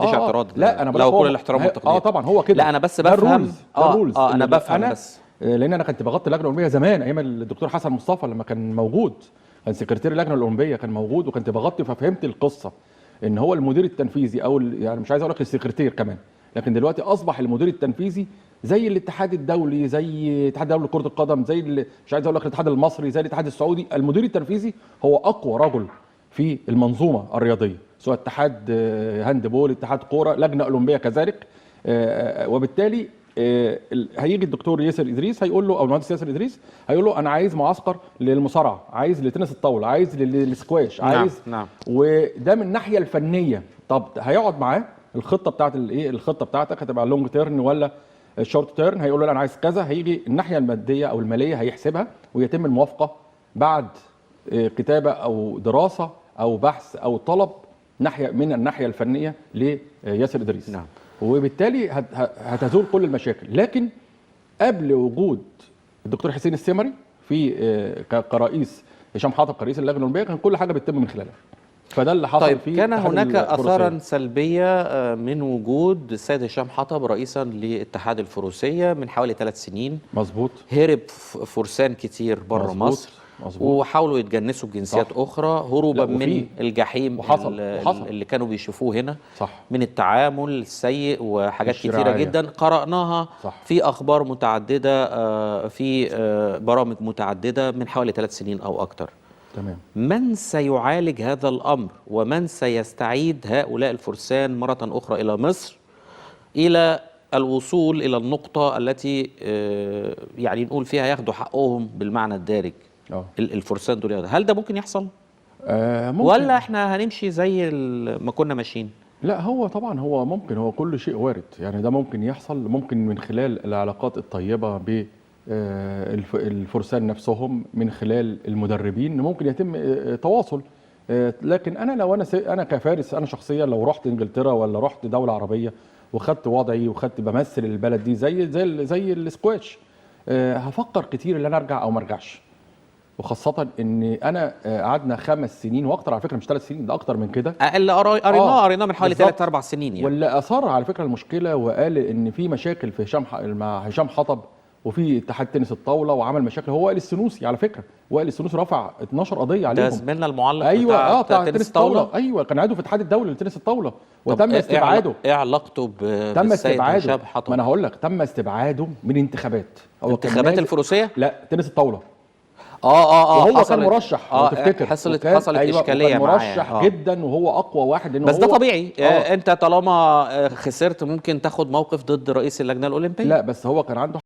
مفيش اعتراض. لا انا له كل الاحترام والتقدير. طبعا هو كده. لا انا بس بفهم. الرولز انا بفهم بس لان انا كنت بغطي اللجنه الاولمبيه زمان ايام الدكتور حسن مصطفى لما كان موجود، كان سكرتير اللجنه الاولمبيه كان موجود وكنت بغطي، ففهمت القصه ان هو المدير التنفيذي او يعني مش عايز اقول لك السكرتير كمان، لكن دلوقتي اصبح المدير التنفيذي زي الاتحاد الدولي، زي الاتحاد الدولي لكره القدم، زي مش عايز اقول لك الاتحاد المصري، زي الاتحاد السعودي. المدير التنفيذي هو اقوى رجل في المنظومه الرياضيه، سواء اتحاد هاندبول، اتحاد كوره، لجنه اولمبيه كذلك. وبالتالي هيجي الدكتور ياسر ادريس هيقول له، او المهندس ياسر ادريس هيقول له انا عايز معسكر للمصارعه، عايز لتنس الطاوله، عايز للسكواش، عايز. نعم. وده من الناحيه الفنيه. طب هيقعد معاه الخطه بتاعت الايه، الخطه بتاعتك هتبقى لونج تيرن ولا شورت تيرن؟ هيقول له لا انا عايز كذا. هيجي الناحيه الماديه او الماليه هيحسبها ويتم الموافقه بعد كتابه او دراسه او بحث او طلب من الناحيه الفنيه لياسر ادريس. نعم. وبالتالي هتزول كل المشاكل. لكن قبل وجود الدكتور حسين السمري في كرئيس، هشام حاطب كرئيس اللجنه الاولمبيه، كان كل حاجه بتتم من خلالها. فده اللي حصل. طيب فيه كان هناك اثارا سلبيه من وجود السيد هشام حطب رئيسا لاتحاد الفروسيه من حوالي 3 سنين. مظبوط. هرب فرسان كتير بره مصر. مظبوط. وحاولوا يتجنسوا بجنسيات اخرى هروبا من الجحيم وحصل. اللي كانوا بيشوفوه هنا. صح. من التعامل السيء وحاجات كتيره جدا قرأناها. صح. في اخبار متعدده، في برامج متعدده من حوالي 3 سنين او اكثر. تمام. من سيعالج هذا الأمر ومن سيستعيد هؤلاء الفرسان مرة أخرى إلى مصر إلى الوصول إلى النقطة التي يعني نقول فيها ياخدوا حقهم بالمعنى الدارج؟ الفرسان دول، هل ده ممكن يحصل؟ ممكن. ولا احنا هنمشي زي ما كنا ماشيين؟ لا هو طبعا هو ممكن، هو كل شيء وارد. يعني ده ممكن يحصل، ممكن من خلال العلاقات الطيبة ب الفرسان نفسهم، من خلال المدربين ممكن يتم تواصل. لكن انا لو انا كفارس، انا شخصيا لو رحت انجلترا ولا رحت دوله عربيه وخدت وضعي وخدت بمثل البلد دي زي السكواش، هفكر كتير ان انا ارجع او ما ارجعش. وخاصه ان انا قعدنا 5 سنين واكتر على فكره، مش 3 سنين، ده اكتر من كده. اللي قريناه من حوالي 3 4 سنين يعني. واللي اثار على فكره المشكله وقال ان في مشاكل في مع هشام حطب وفي اتحاد تنس الطاوله وعمل مشاكل، هو وائل السنوسي على فكره. وائل السنوسي رفع 12 قضيه عليهم. ده زميلنا المعلق. ايوه بتاع تنس الطاوله. ايوه كان عضو في الاتحاد الدولي لتنس الطاوله وتم استبعاده. ايه علاقته بالسيد هشام حطب؟ ما انا هقول لك، تم استبعاده من انتخابات. انتخابات الفروسيه؟ لا تنس الطاوله. وهو كان مرشح لو تفتكر. حصلت أيوة اشكاليه معاه. مرشح جدا وهو اقوى واحد. بس ده طبيعي. انت طالما خسرت ممكن تاخد موقف ضد رئيس اللجنه الاولمبيه. لا بس هو كان عنده